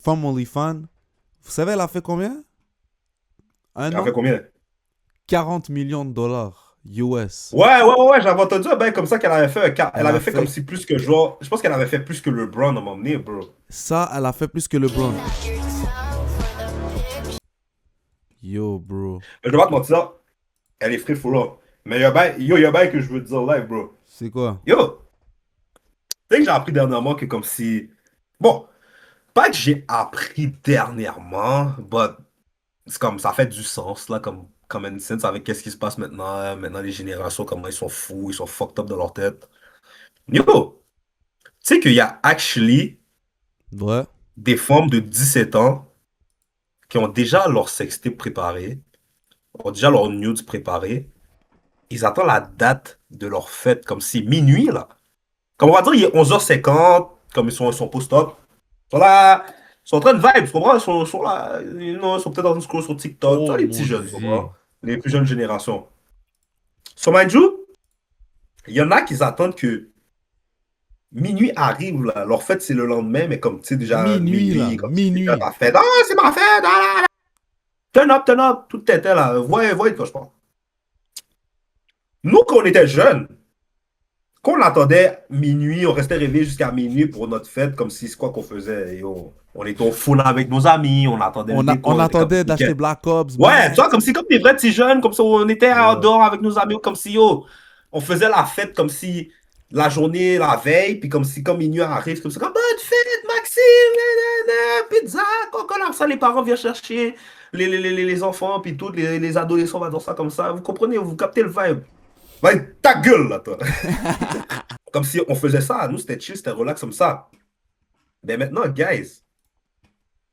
Femme OnlyFans. Vous savez, elle a fait combien? Un Elle a fait an? combien? 40 millions de dollars US. Ouais, j'avais entendu ben, comme ça qu'elle avait fait elle Elle a avait fait comme fait si plus que genre. Je pense qu'elle avait fait plus que LeBron à un moment donné, bro. ça, elle a fait plus que LeBron. Yo, bro. Mais je vais pas te mentir, elle est free for all. Mais il y a ben que je veux te dire live, bro. C'est quoi? Yo, tu sais que j'ai appris dernièrement que comme si. Bon, pas que j'ai appris dernièrement, but c'est comme ça fait du sens, là, comme common sense avec qu'est-ce qui se passe maintenant. Maintenant, les générations, comment ils sont fous, ils sont fucked up dans leur tête. Yo, tu sais qu'il y a actually Ouais. des femmes de 17 ans qui ont déjà leur sextape préparé, ont déjà leur nudes préparé. Ils attendent la date de leur fête, comme si minuit, là. Comme on va dire, il est 11h50, comme ils sont post-up. Ils sont là, ils sont en train de vibe, tu comprends? Ils sont là, ils sont peut-être en train de scroller sur TikTok. Tu Oh vois, les petits mon jeunes, tu dieu. comprends? Les plus jeunes générations. So, mind you, il y en a qui attendent que minuit arrive, là. Leur fête, c'est le lendemain, mais comme, tu sais, déjà, Minuit, là. minuit, comme, c'est déjà Minuit. ta fête. Ah, c'est ma fête! Ah, turn up, tout était là. Voyez, quand je parle. Nous, quand on était jeunes, quand on attendait minuit, on restait réveillé jusqu'à minuit pour notre fête, comme si c'est quoi qu'on faisait. Et on était au full avec nos amis, on attendait le déco, On on était comme attendait week-end. d'acheter Black Ops, Ouais, tu man. vois, comme si comme des vrais petits jeunes, comme ça, on était Yeah. dehors avec nos amis, comme si on faisait la fête comme si la journée, la veille, puis comme si comme minuit arrive, comme ça, comme bonne fête, Maxime, pizza, coca, ça, les parents viennent chercher les enfants, puis tous les adolescents vont dans ça comme ça. Vous comprenez, vous captez le vibe. Ouais, ta gueule, là, toi. Comme si on faisait ça. Nous, c'était chill, c'était relax comme ça. Mais maintenant, guys,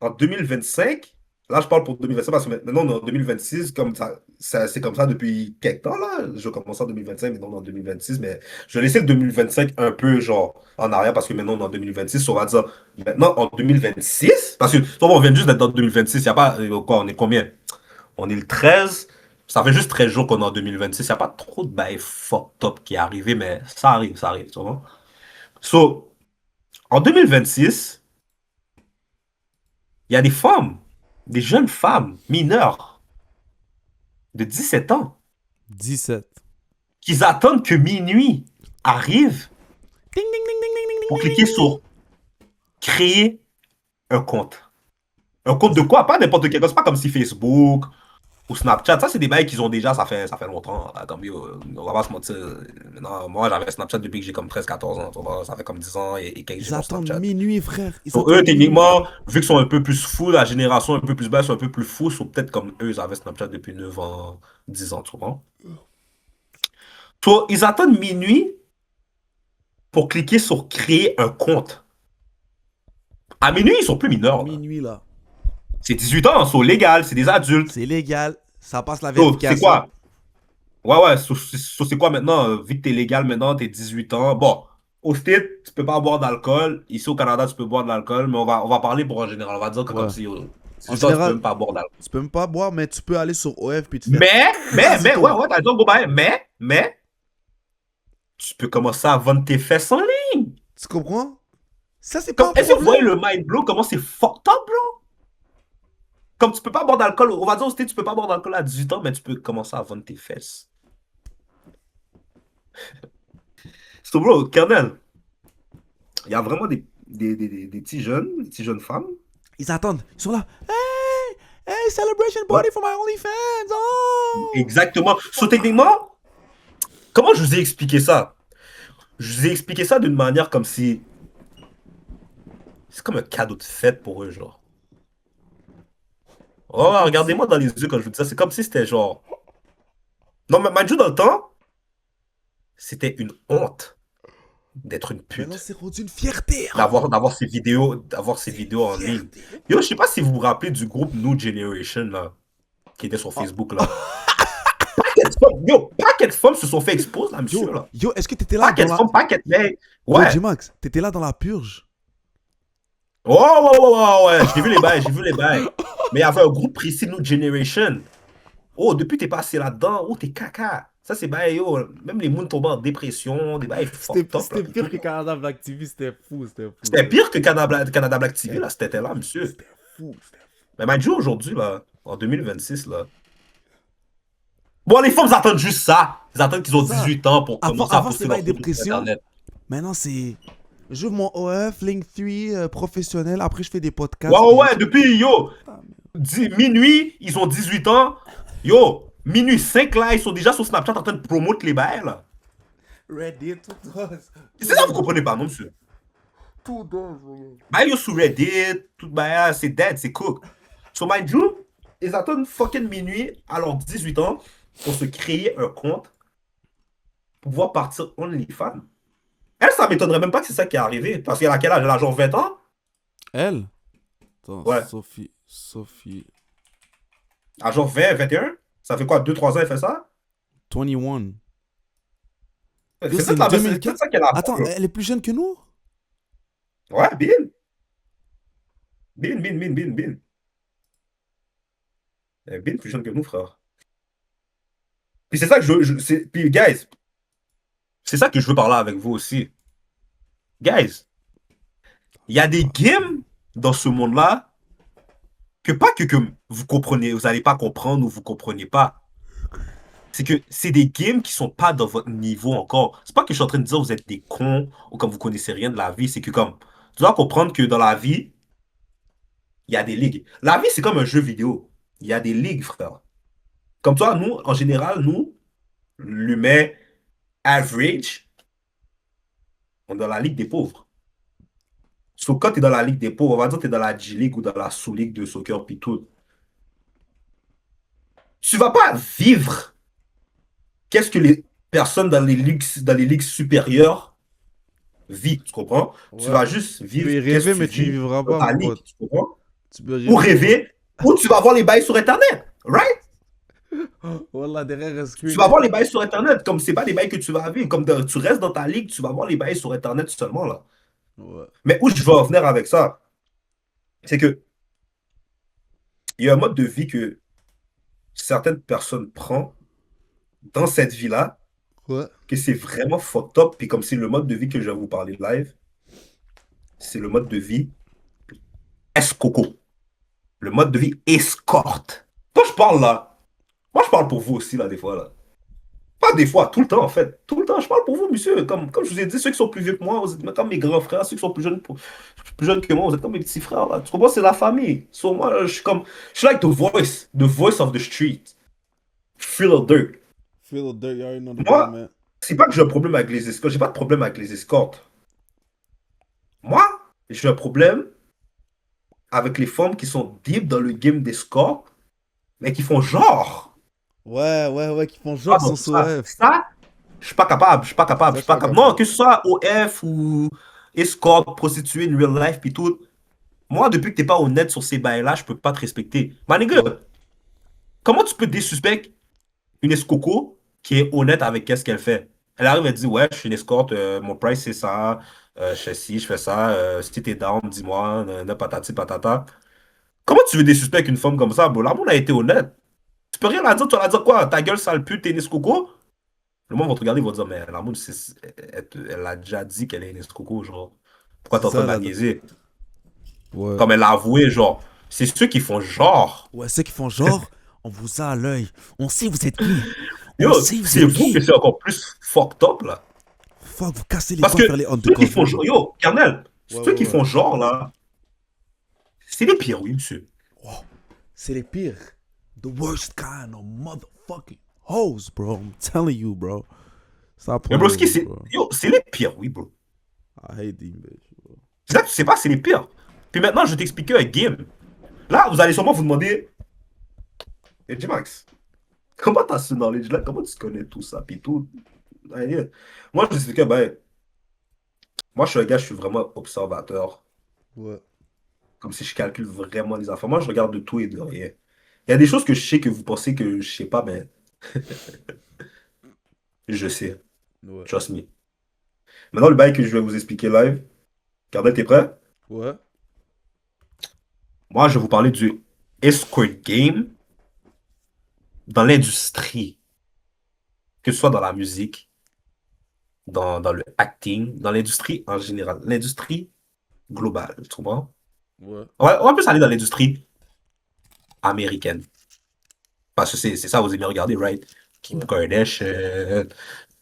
en 2025, là, je parle pour 2025 parce que maintenant, on est en 2026, comme c'est comme ça depuis quelques temps, là. Je commence en 2025, maintenant, on est en 2026, mais je vais laisser le 2025 un peu, genre, en arrière parce que maintenant, on est en 2026. On va dire, maintenant, en 2026, parce que, on vient juste d'être en 2026, il n'y a pas, quoi, on est combien? On est le 13. Ça fait juste 13 jours qu'on est en 2026. Il n'y a pas trop de bail fucked up qui est arrivé, mais ça arrive, tu vois. So, en 2026, il y a des femmes, des jeunes femmes mineures de 17 ans 17. qui attendent que minuit arrive Ding, ding, ding, ding, ding, ding, pour ding, cliquer ding, ding. sur créer un compte. Un compte de quoi? Pas n'importe quel. C'est pas comme si Facebook ou Snapchat. Ça, c'est des bails qu'ils ont déjà, ça fait longtemps. Là, comme, on va pas se mentir. Maintenant, moi, j'avais Snapchat depuis que j'ai comme 13 14 ans. Tu vois. Ça fait comme 10 ans et quelques Ils j'ai mon attendent Snapchat. minuit, frère. Ils Donc, eux, attendent minuit. techniquement, vu qu'ils sont un peu plus fous, la génération un peu plus basse, sont un peu plus fous, sont peut-être comme eux, ils avaient Snapchat depuis 9 ans, 10 ans, tu vois. So, ils attendent minuit pour cliquer sur créer un compte. À minuit, ils sont plus mineurs, là. Minuit, là. C'est 18 ans, c'est légal, c'est des adultes. C'est légal. Ça passe la So, c'est vérification. quoi? Ouais, c'est quoi maintenant? Vu que t'es légal maintenant, t'es 18 ans. Bon, au States, tu peux pas boire d'alcool. Ici au Canada, tu peux boire de l'alcool, mais on va parler pour en général. On va dire que comme Ouais. si En 18 ans, tu peux général, même pas boire d'alcool. tu peux même pas boire, mais tu peux aller sur OF puis te faire Ouais, crasito. t'as raison, go back. Tu peux commencer à vendre tes fesses en ligne. Tu comprends? Ça, c'est pas Comme, un est-ce que vous voyez problème. le mind blow, comment c'est fucked up, bro? Comme tu peux pas boire d'alcool, on va dire au States, tu peux pas boire d'alcool à 18 ans, mais tu peux commencer à vendre tes fesses. So, bro, Kernel, il y a vraiment des petits jeunes femmes. Ils attendent. Ils sont là. Hey! Hey, celebration Ouais, party for my OnlyFans! Oh! exactement. So, techniquement, comment je vous ai expliqué ça? Je vous ai expliqué ça d'une manière comme si c'est comme un cadeau de fête pour eux, genre. C'est Oh, comme si. regardez-moi dans les yeux quand je vous dis ça. C'est comme si c'était genre. Non, mais Manju, dans le temps, c'était une honte d'être une Maintenant, pute. c'est rendu une fierté, hein? D'avoir ces C'est une vidéos en ligne. fierté. Yo, je sais pas si vous vous rappelez du groupe New Generation, là, qui était sur Oh. Facebook, là. Paquet de femmes se sont fait exposer, là, monsieur, là. Yo, est-ce que t'étais là Paquet dans de la. femmes, paquet de mecs. Yo, Ouais. J-Max, t'étais là dans la purge? Ouais. J'ai vu les bails, j'ai vu les bails. Mais il y avait un groupe précis, New Generation. Oh, depuis t'es passé là-dedans, oh, t'es caca. Ça, c'est bail, yo. Même les mouns tombent en dépression, des bails fucked up, là. C'était Puis pire tout. que Canada Black TV, c'était fou, c'était fou. C'était pire que Canada Black TV, C'était là, c'était là, monsieur. c'était fou, c'était Mais mind you, aujourd'hui, là, en 2026, là. Bon, les femmes attendent juste ça. Ils attendent qu'ils C'est ont ça. 18 ans pour Avant, commencer à avant c'était poster pas leurs une photos sur dépression. Internet. Maintenant, c'est. J'ouvre mon OF, Link 3, professionnel. Après, je fais des Ouais, podcasts. ouais, Puis je ouais, suis comme. depuis, yo, Ah, minuit, ils ont 18 ans. Yo, minuit 5 là, ils sont déjà sur Snapchat en train de promouvoir les bails, là. Reddit, C'est ça, vous comprenez pas, non, monsieur? tout does. Bah, yo, sur Reddit, tout bah, c'est dead, c'est cook. So, mind you, ils attendent fucking minuit à leurs 18 ans pour se créer un compte pour pouvoir partir OnlyFans. Elle, ça m'étonnerait même pas que c'est ça qui est arrivé. Parce qu'elle a quel âge? Elle a genre 20 ans? Elle? Attends, Ouais. Sophie. À genre 20, 21? Ça fait quoi, 2, 3 ans elle fait ça? 21. C'est Yo, c'est c'est peut-être 2004. ça qu'elle a. Attends, elle est plus jeune que nous? Ouais, bin. Bin, bin, bin, bin, bin. Bin plus jeune que nous, frère. Puis c'est ça que puis, guys, c'est ça que je veux parler avec vous aussi. Guys, il y a des games dans ce monde-là que pas que vous comprenez, vous n'allez pas comprendre ou vous comprenez pas. C'est que c'est des games qui sont pas dans votre niveau encore. C'est pas que je suis en train de dire vous êtes des cons ou comme vous connaissez rien de la vie. C'est que comme, tu dois comprendre que dans la vie, il y a des ligues. La vie, c'est comme un jeu vidéo. Il y a des ligues, frère. Comme toi, nous, en général, nous, l'humain average, on est dans la ligue des pauvres. Sauf quand tu es dans la ligue des pauvres, on va dire que tu es dans la G-League ou dans la sous-ligue de soccer, puis tout. Tu vas pas vivre qu'est-ce que les personnes dans les ligues supérieures vivent, tu comprends? Tu Ouais. vas juste Tu peux vivre y qu'est-ce rêver, que tu mais tu y vis vivras dans pas, ta mon ligue, pote. tu comprends? Tu peux Ou rêver, mon pote. rêver, ou tu vas voir les bails sur Internet, right? Voilà, derrière un Tu screen. vas voir les bails sur Internet, comme c'est pas des bails que tu vas vivre, tu restes dans ta ligue, tu vas voir les bails sur Internet seulement, là. Ouais. Mais où je veux en venir avec ça, c'est que il y a un mode de vie que certaines personnes prennent dans cette vie-là, Ouais. que c'est vraiment fucked up, puis comme c'est le mode de vie que je vais vous parler live, c'est le mode de vie escoco, le mode de vie escorte. Quand je parle là, moi je parle pour vous aussi là des fois là. Pas des fois, tout le temps en fait. Tout le temps, je parle pour vous, monsieur. Comme je vous ai dit, ceux qui sont plus vieux que moi, vous êtes comme mes grands frères. Ceux qui sont plus jeunes que moi, vous êtes comme mes petits frères. Là. Tu comprends? C'est la famille. Sur moi, là, je suis like the voice of the street. Feel the dirt. Feel the dirt, you already know the deal, Moi, man. c'est pas que j'ai un problème avec les escortes. J'ai pas de problème avec les escortes. Moi, j'ai un problème avec les femmes qui sont deep dans le game d'escorte, mais qui font genre. Ouais, qui font Ah genre non, sans SOF. ça, je suis pas capable, je suis pas capable, Ça, je je suis suis pas pas capable. Non, capable. que ce soit OF ou escorte, prostituée, in real life, puis tout. Moi, depuis que t'es pas honnête sur ces bails-là, je peux pas te respecter. Ma nigga, Ouais. comment tu peux désuspect une escoco qui est honnête avec qu'est-ce qu'elle fait? Elle arrive, elle dit, ouais, je suis une escorte, mon price c'est ça, je fais ci, je fais ça, si t'es down, dis-moi, patati patata. Comment tu veux désuspect une femme comme ça, bro? La monde a été honnête. Tu peux rien la dire, tu vas la dire quoi? Ta gueule sale pute, t'es une escoco? Le monde va te regarder, ils vont te dire, mais la monde, elle a déjà dit qu'elle est une escroco, genre. Pourquoi t'es C'est en train de ça, la là. niaiser? Ouais. Comme elle l'a avoué, genre. C'est ceux qui font genre. Ouais, ceux qui font genre, on vous a à l'œil. On sait vous êtes qui. On Yo, sait vous c'est êtes vous que qui. c'est encore plus fucked up, là. Fuck, vous cassez les Parce dents à que faire les ceux qui font undercover, là. genre, yo, Kernel, Ouais, ceux ouais, qui ouais. font genre, là, c'est les pires, oui, monsieur. Wow. C'est les pires. The worst kind of motherfucking hoes, bro. I'm telling you, bro. Stop Mais playing bro, with me, bro. yo, c'est les pires, oui, bro. I hate these bitches, bro. C'est ça que tu sais pas, c'est les pires. Puis maintenant, je vais t'expliquer un game. Là, vous allez sûrement vous demander, hey, J-Max, comment t'as ce knowledge-là? Comment tu connais tout ça? Puis tout. Ouais. Moi, je vous explique, ben, moi, je suis un gars, je suis vraiment observateur. Ouais. Comme si je calcule vraiment les affaires. Moi, je regarde de tout et de rien. Il y a des choses que je sais que vous pensez que je sais pas, mais je sais. Ouais. Trust me. Maintenant, le bail que je vais vous expliquer live. Cardel, t'es prêt? Ouais. Moi, je vais vous parler du escort game dans l'industrie. que ce soit dans la musique, dans le acting, dans l'industrie en général, l'industrie globale, tu comprends? Ouais, On va plus aller dans l'industrie américaine. Parce que c'est ça, vous aimez regarder, right? Kim ouais. Kardashian,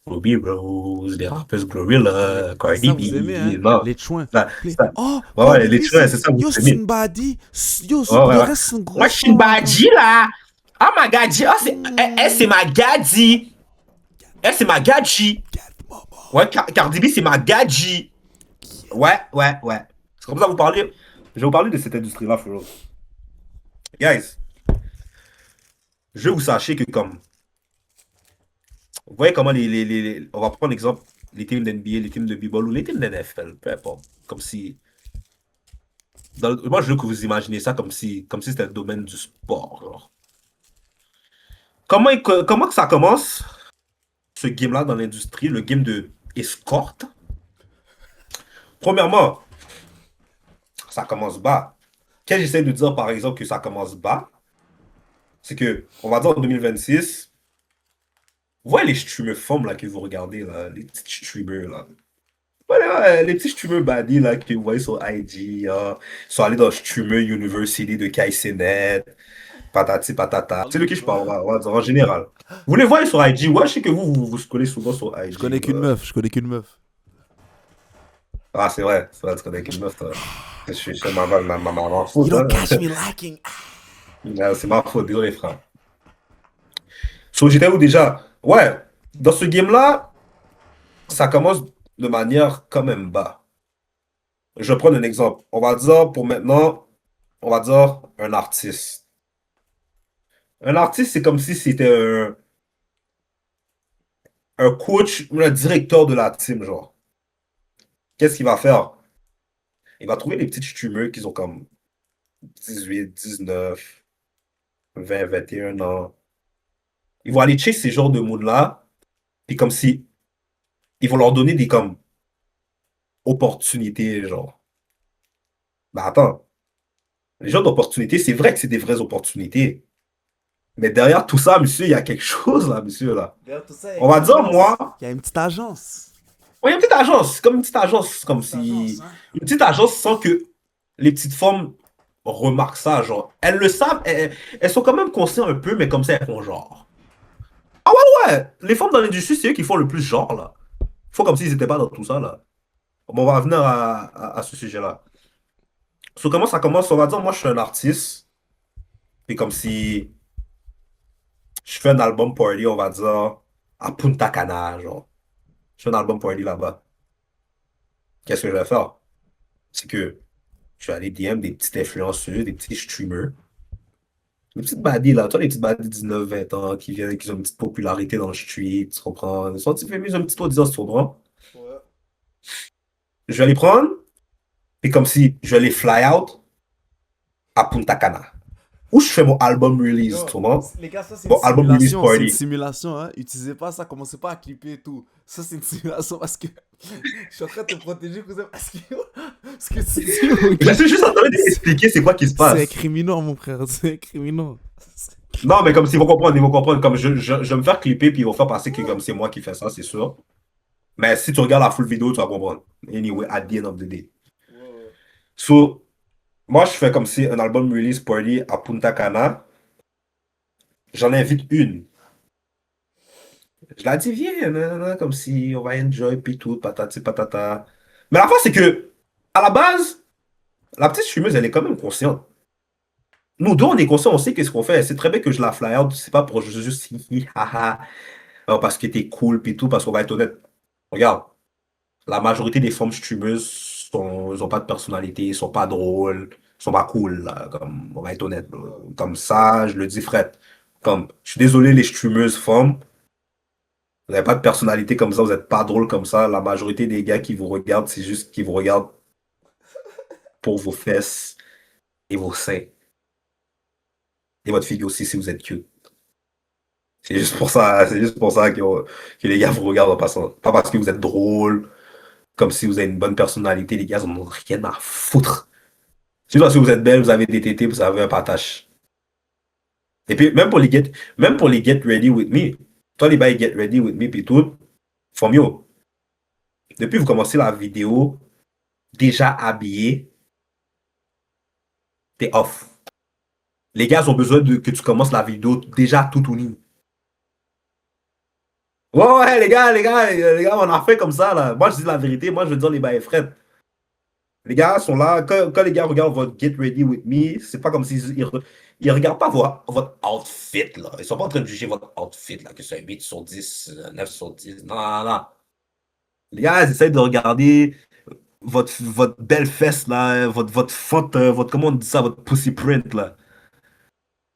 Ruby Rose, les rappeuses Les- Glorilla, C'est ça Cardi que vous aimez, hein? B, non. Les chouins. Ça, Les... ça. Oh, Ouais, ouais, Cardi B, les tueurs, c'est ça, vous yo, c'est aimez. une baddie. Yo, Ouais, pour ouais, le ouais. reste, c'est une Moi, grosse je suis une femme encore. badgie, là. Oh, ma gadji. Oh, c'est ma gadji. C'est ma gadji. Ouais, Cardi B, c'est ma gadji. Ouais, ouais, ouais. C'est comme ça que vous parlez. Je vais vous parler de cette industrie-là, for real. Guys, je veux vous sachiez que comme... Vous voyez comment on va prendre l'exemple, les teams d'NBA, les teams de B-Ball ou les teams d'NFL, peu importe. Comme si... moi, je veux que vous imaginez ça comme si c'était le domaine du sport. Genre. Comment que ça commence, ce game-là dans l'industrie, le game de escorte? Premièrement, ça commence bas. Quand j'essaie de dire, par exemple, que ça commence bas, c'est que, on va dire en 2026, vous voyez les streamers femmes là que vous regardez, là, les petits streamers là. Voilà, les petits streamers baddies là que vous voyez sur IG, ils sont allés dans le streamer University de KCNet, patati patata. C'est de qui je parle, on va dire en général. Vous les voyez sur IG, ouais, je sais que vous scrollez souvent sur Je connais IG. qu'une meuf, je connais qu'une meuf. Ah, c'est vrai, tu connais qu'une meuf, toi. Je suis ma You faute, don't hein. catch me lacking. C'est ma faute, désolé, frère. So, j'étais où déjà? Ouais, dans ce game-là, ça commence de manière quand même bas. Je vais prendre un exemple. On va dire pour maintenant, on va dire un artiste. Un artiste, c'est comme si c'était un coach, un directeur de la team, genre. Qu'est-ce qu'il va faire? Il va trouver des petites streamers qui ont comme 18, 19, 20, 21 ans. Ils vont aller checker ces genres de monde-là, puis comme si ils vont leur donner des comme opportunités, genre. Ben attends, les genres d'opportunités, c'est vrai que c'est des vraies opportunités. Mais derrière tout ça, monsieur, il y a quelque chose là, monsieur, là. Regarde tout ça, On va dire, moi, il y a une petite agence. ouais, il y a une petite agence, comme une petite agence, comme Petite si. agence, hein. Une petite agence sans que les petites femmes remarquent ça, genre. Elles le savent, elles sont quand même conscientes un peu, mais comme ça, elles font genre. Ah ouais, ouais, les femmes dans l'industrie, c'est eux qui font le plus genre, là. Ils font comme s'ils n'étaient pas dans tout ça, là. Bon, on va venir à ce sujet-là. So, comment ça commence? On va dire, moi, je suis un artiste, et comme si je fais un album party, on va dire, à Punta Cana, genre. Je fais un album party là-bas. Qu'est-ce que je vais faire? C'est que je vais aller DM des petites influenceuses, des petits streamers. Les petites baddies là, toi les petites baddies de 19, 20 ans qui viennent, qui ont une petite popularité dans le street, tu comprends? Ils sont un petit peu mis un petit audience sur droit. Ouais. Je vais les prendre, et comme si je vais les fly out à Punta Cana. Où je fais mon album release, tu comprends? Les gars, ça c'est une Mon album release simulation, c'est une party. simulation, hein. Utilisez pas ça, commencez pas à clipper et tout. Ça c'est une simulation parce que je suis en train de te protéger, cousin, parce que tu dis, mon Je gars, suis juste en train d'expliquer c'est quoi qui se c'est passe. incriminant, mon frère, c'est incriminant. Non, mais comme s'ils vont comprendre, ils vont comprendre. Comme je vais me faire clipper, puis ils vont faire passer que comme c'est moi qui fais ça, c'est sûr. Mais si tu regardes la full vidéo, tu vas comprendre. Anyway, at the end of the day. So, moi, je fais comme si un album release party à Punta Cana. J'en invite une. Je la dis, viens, nanana, comme si on va enjoy, puis tout, patati patata. Mais la fin, c'est que, à la base, la petite fumeuse, elle est quand même consciente. Nous deux, on est conscients, on sait qu'est-ce qu'on fait. C'est très bien que je la fly out, c'est pas pour juste hi, haha, parce que t'es cool, puis tout, parce qu'on va être honnête. Regarde, la majorité des femmes streameuses ils ont pas de personnalité, ils sont pas drôles, ils sont pas cool, là, comme, on va être honnête. Là. Comme ça, je le dis, Fred. Comme, je suis désolé, les streameuses femmes, vous n'avez pas de personnalité comme ça, vous n'êtes pas drôle comme ça. La majorité des gars qui vous regardent, c'est juste qu'ils vous regardent pour vos fesses et vos seins. Et votre figure aussi, si vous êtes cute. C'est juste pour ça que les gars vous regardent en passant. Pas parce que vous êtes drôle, comme si vous avez une bonne personnalité, les gars, ils en ont rien à foutre. C'est parce que vous êtes belle, vous avez des tétés, vous avez un patache. Et puis, même pour les get ready with me, Toi, les bails Get Ready With Me, puis tout, from yo, depuis que vous commencez la vidéo, déjà habillé, t'es off. Les gars ont besoin que tu commences la vidéo déjà tout nu. Ouais, ouais, les gars, on a fait comme ça, là. Moi, je dis la vérité, moi, je veux dire les bails frais. Les gars sont là, quand les gars regardent votre Get Ready With Me, c'est pas comme s'ils ils regardent pas votre outfit, là. Ils sont pas en train de juger votre outfit, là, que c'est un 8 sur 10, 9 sur 10. Non, non, non. Les gars, ils essayent de regarder votre belle fesse, là, votre fente, comment on dit ça, votre pussy print, là.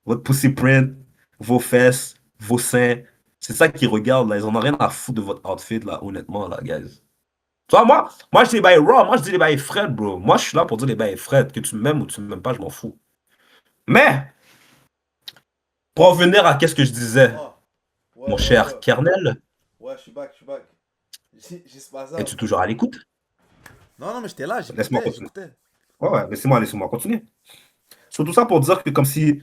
Votre pussy print, vos fesses, vos seins. C'est ça qu'ils regardent, là. Ils en ont rien à foutre de votre outfit, là, honnêtement, là, guys. Tu vois, moi, je dis les bails raw, moi, je dis les bails Fred, bro. Moi, je suis là pour dire les bails Fred. Que tu m'aimes ou tu m'aimes pas, je m'en fous. Mais, pour revenir à qu'est-ce que je disais, Ah, ouais, mon ouais, cher ouais. Kernel, Ouais, je suis back, je suis back. J'ai ce bazar. es-tu toujours à l'écoute? Non, non, mais j'étais là, Laisse-moi j'écoutais, continuer. j'écoutais. Ouais, ouais, laissez-moi continuer. Surtout ça pour dire que comme si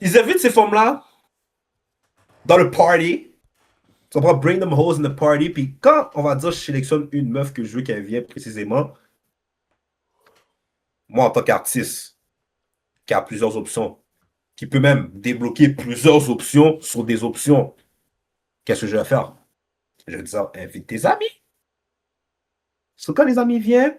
ils invitent ces femmes-là dans le party. Tu vas bring them hoes in the party. Puis quand on va dire je sélectionne une meuf que je veux qu'elle vienne précisément, moi en tant qu'artiste, qui a plusieurs options, qui peut même débloquer plusieurs options sur des options, qu'est-ce que je vais faire? Je vais dire, invite tes amis. Parce que quand les amis viennent,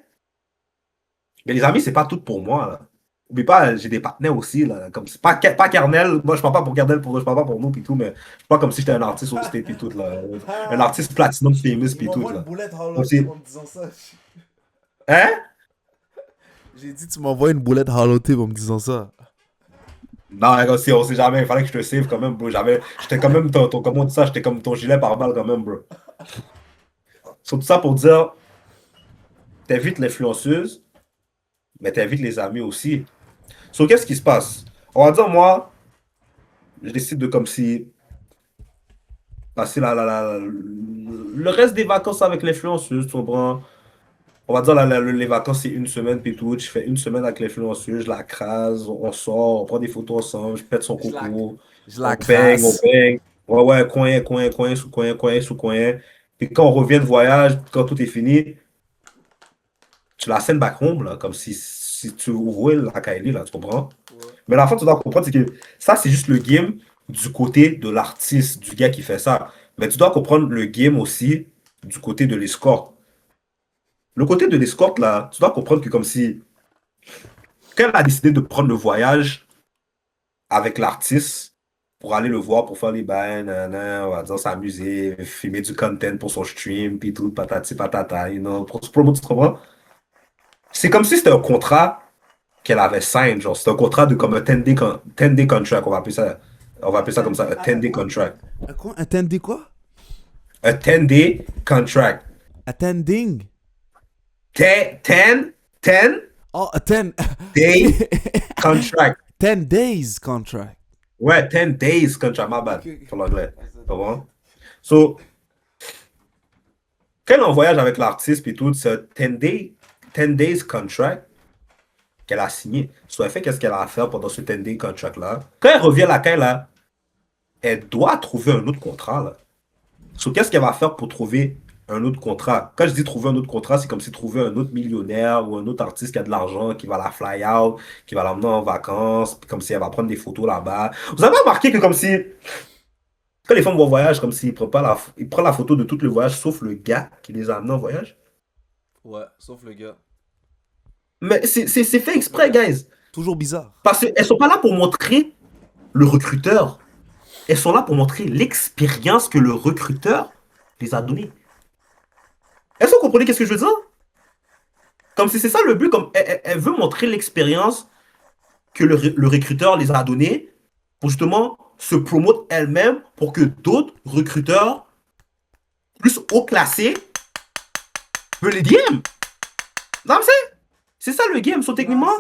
mais les amis, c'est pas tout pour moi, là. Oublie pas, j'ai des partenaires aussi, là. Comme, c'est pas Kernel. Moi, je parle pas pour Kernel, je parle pas pour nous, puis tout, mais je parle comme si j'étais un artiste au state, puis tout, là. Un Ah, artiste platinum famous, il puis tout, m'envoie une là. boulette Comme Hollow si, Tip en me disant ça. hein? J'ai dit, tu m'envoies une boulette Hollow Tip en me disant ça. Non, comme si on sait jamais, il fallait que je te save quand même, bro. J'étais quand même comment on dit ça, j'étais comme ton gilet pare-balles quand même, bro. Sur tout ça pour dire, t'invites l'influenceuse, mais t'invites les amis aussi. So, qu'est-ce qui se passe? On va dire, moi, je décide de comme si passer le reste des vacances avec l'influenceuse, tu comprends? On va dire, les vacances, c'est une semaine, puis tout. Je fais une semaine avec l'influenceuse, je la crase, on sort, on prend des photos ensemble, je pète son Je la, coco, je la on bang, on crasse. bang. Ouais, ouais, coin, sous coin, coin, sous coin. Puis quand on revient de voyage, quand tout est fini, tu la sends back home, là, comme si tu ouvrais la Kylie, là, tu comprends? Ouais. Mais la fin, tu dois comprendre, c'est que ça, c'est juste le game du côté de l'artiste, du gars qui fait ça. Mais tu dois comprendre le game aussi du côté de l'escorte. Le côté de l'escorte, là, tu dois comprendre que comme si, quand elle a décidé de prendre le voyage avec l'artiste pour aller le voir, pour faire les bains, on va dire s'amuser, filmer du content pour son stream, puis tout, patati patata, pour se promouvoir, tu comprends? C'est comme si c'était un contrat qu'elle avait signé, genre, c'est un contrat de comme un 10-day contract, on va appeler ça comme ça, un 10-day contract. Quoi? Attendez quoi? Un 10-day contract. Attending? 10 Oh, a 10. day contract. 10 days contract. Ouais, 10 days contract, my bad, Ok. pour l'anglais. Tu comprends? So, quand elle est en voyage avec l'artiste puis tout, c'est un 10 days contract qu'elle a signé. So, elle fait qu'est-ce qu'elle a à faire pendant ce 10 day contract-là. Quand elle revient là, elle doit trouver un autre contrat, là. So, qu'est-ce qu'elle va faire pour trouver un autre contrat? Quand je dis trouver un autre contrat, c'est comme si trouver un autre millionnaire ou un autre artiste qui a de l'argent, qui va la fly out, qui va l'emmener en vacances, puis comme si elle va prendre des photos là-bas. Vous avez remarqué que comme si, quand les femmes vont en voyage, comme s'ils prennent pas ils prennent la photo de tout le voyage, sauf le gars qui les a amenés en voyage? Ouais, sauf le gars. Mais c'est fait exprès, guys. Toujours bizarre. Parce qu'elles sont pas là pour montrer le recruteur. Elles sont là pour montrer l'expérience que le recruteur les a donnée. Est-ce que vous comprenez qu'est-ce que je veux dire? Comme si c'est ça le but, comme elle veut montrer l'expérience que le recruteur les a donnée pour justement se promouvoir elle-même pour que d'autres recruteurs plus haut classés veulent les DM. Non, mais c'est ça le game. So, techniquement,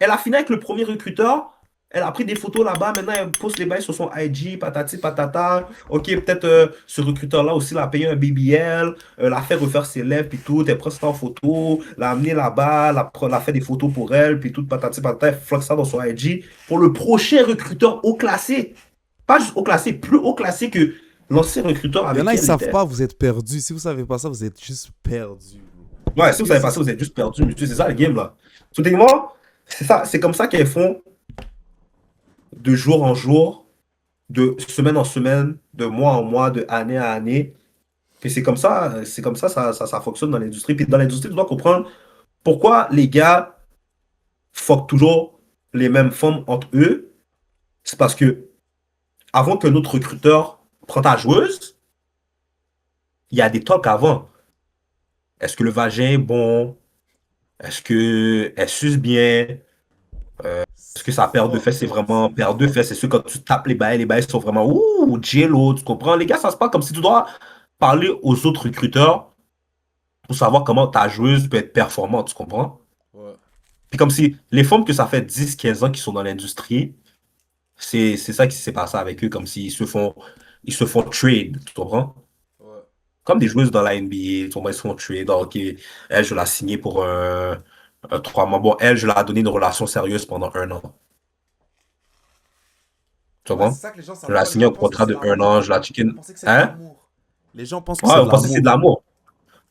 elle a fini avec le premier recruteur. Elle a pris des photos là-bas. Maintenant, elle poste les bails sur son IG, patati patata. Ok, peut-être ce recruteur-là aussi l'a payé un BBL, l'a fait refaire ses lèvres, puis tout. Elle prend ça en photo, l'a amené là-bas, l'a fait des photos pour elle, puis tout, patati patata. Elle floque ça dans son IG pour le prochain recruteur haut classé. Pas juste haut classé, plus haut classé que l'ancien recruteur Il y en avec a, qui ils elle savent était. pas, vous êtes perdus. Si vous savez pas ça, vous êtes juste perdus, bro. Ouais, si vous Yo, savez c'est pas ça, ça. vous êtes juste perdu, monsieur. C'est ça le game, là. Soudainement, c'est ça, c'est comme ça qu'elles font de jour en jour, de semaine en semaine, de mois en mois, de année à année. Que c'est comme ça fonctionne dans l'industrie. Puis dans l'industrie, tu dois comprendre pourquoi les gars fuck toujours les mêmes femmes entre eux. C'est parce que avant que notre recruteur prenne ta joueuse, il y a des talks avant. Est-ce que le vagin est bon? Est-ce que elle suce bien? Est-ce que C'est sa paire de fesses, fucked c'est up, vraiment c'est paire de fucked fesses? C'est up. sûr, quand tu tapes les bails sont vraiment ouh, jello, tu comprends? Les gars, ça se passe comme si tu dois parler aux autres recruteurs pour savoir comment ta joueuse peut être performante, tu comprends? Ouais. Puis comme si les femmes que ça fait 10 15 ans qu'ils sont dans l'industrie, c'est ça qui s'est passé avec eux, comme s'ils ils se font trade, tu comprends? Ouais. Comme des joueuses dans la NBA, tu comprends, ils se font trade. Donc, ok, elle, je l'ai signée pour 3 mois. Bon, elle, je l'ai donné une relation sérieuse pendant 1 an. Tu Ouais, c'est comprends? ça que les gens Je savent l'ai pas. Les signé gens un pensent que contrat c'est de un l'amour. an, je l'ai Vous chicken. pensez que c'est de Hein? l'amour. Les gens pensent que c'est Ouais, de vous pensez que c'est de l'amour. l'amour.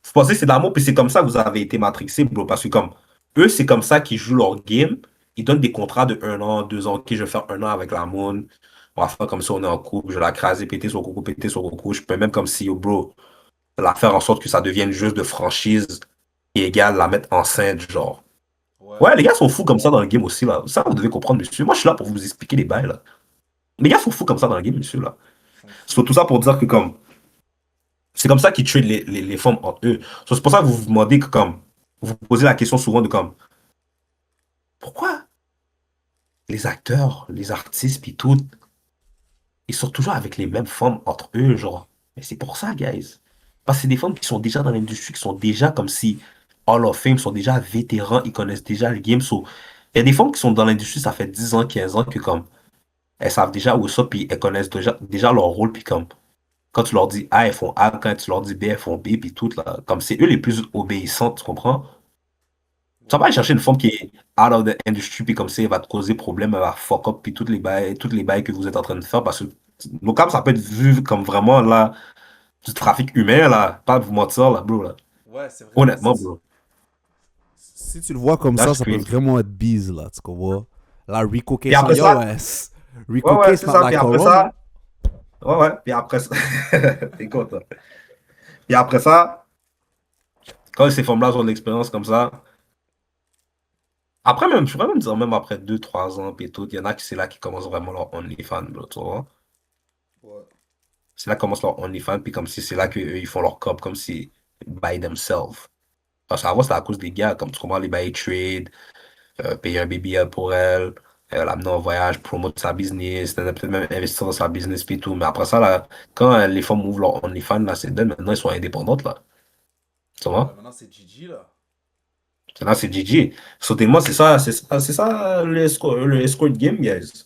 Vous pensez que c'est de l'amour, puis c'est comme ça que vous avez été matrixé, bro. Parce que comme eux, c'est comme ça qu'ils jouent leur game. Ils donnent des contrats de 1 an, 2 ans. Ok, je vais faire 1 an avec la moon. On va faire comme ça, on est en couple. Je vais la craser, péter son coucou, péter son coucou. Je peux même comme si, yo, bro, la faire en sorte que ça devienne juste de franchise et égale la mettre enceinte, genre. Ouais. Ouais, les gars sont fous comme ça dans le game aussi, là. Ça, vous devez comprendre, monsieur. Moi, je suis là pour vous expliquer les bails, là. Les gars sont fous comme ça dans le game, monsieur, là. Ils sont C'est fous. tout ça pour dire que, comme, c'est comme ça qu'ils trade les femmes entre eux. So, c'est pour ça que vous vous demandez que, comme, vous vous posez la question souvent de, comme, pourquoi les acteurs, les artistes, puis tout, ils sortent toujours avec les mêmes femmes entre eux, genre. Mais c'est pour ça, guys. Parce que c'est des femmes qui sont déjà dans l'industrie, qui sont déjà comme si Hall of Fame, sont déjà vétérans, ils connaissent déjà le game. So, il y a des femmes qui sont dans l'industrie, ça fait 10 ans, 15 ans, que comme, elles savent déjà où ça, puis elles connaissent déjà leur rôle, puis comme, quand tu leur dis A, elles font A, quand tu leur dis B, elles font B, puis tout, là. Comme c'est eux les plus obéissantes, tu comprends? Tu vas pas Ouais. aller chercher une femme qui est out of the industry, puis comme ça, elle va te causer problème, elle va fuck up, puis toutes les bails que vous êtes en train de faire, parce que nos cas, ça peut être vu comme vraiment, là, du trafic humain, là. Pas de vous mentir, là, bro, là. Ouais, c'est vrai. Mais Honnêtement, bro. si tu le vois comme That's ça peut crazy. vraiment être bise, là, tu comprends? Là, Rico Puis Case, après yo, ça, ouais. ouais, Rico ouais, Case, c'est not ça, puis like après Corona. ça, ouais, ouais, puis après ça, t'es content. Puis après ça, quand ces femmes-là ont de l'expérience comme ça, après même, je pourrais même dire, même après 2 3 ans, puis tout, il y en a qui c'est là qui commencent vraiment leur OnlyFans, bro, tu vois. Ouais. C'est là qu'ils commencent leur OnlyFans, puis comme si c'est là qu'eux, ils font leur cop, comme si by themselves. Parce qu'avant, c'était à cause des gars, comme tu comprends, les bails trade, payer un BBL pour elle, l'amener en voyage, promouvoir sa business, peut-être même investir dans sa business, puis tout. Mais après ça, là, quand les femmes ouvrent leur OnlyFans, là, c'est d'elles, maintenant, elles sont indépendantes, là. Tu Ouais, vois? maintenant c'est Gigi, là. Là, c'est GG. Sautement, c'est ça le escort game, guys.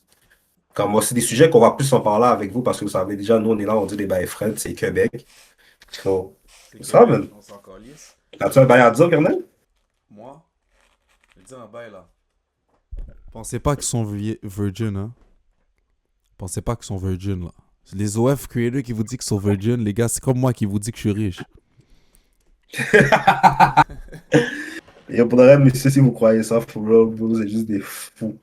Comme moi, c'est des sujets qu'on va plus en parler avec vous parce que vous savez déjà, nous, on est là, on dit des bails friends, c'est Québec. So, C'est ça, Québec, man. on s'en calisse. As-tu un bail à dire, Kernel? Moi, je vais te dire un bail, là. Pensez pas qu'ils sont virgin, hein. Pensez pas qu'ils sont virgin, là. Les OF creators qui vous disent qu'ils sont virgin, les gars, c'est comme moi qui vous dis que je suis riche. Et pour le reste, monsieur, si vous croyez ça, for real, vous êtes juste des fous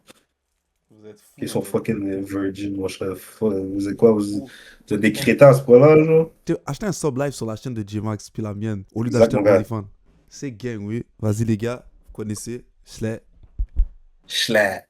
Vous êtes qui fous, sont bro. fucking virgin, moi, je serais fou. Vous êtes quoi? Fous. Vous êtes des crétins à ce point-là, genre? Achetez un sub live sur la chaîne de J-Max puis la mienne, au lieu Exact, d'acheter mon un gars. OnlyFans. C'est gang, oui. Vas-y, les gars. Vous connaissez. Schley. Schlat.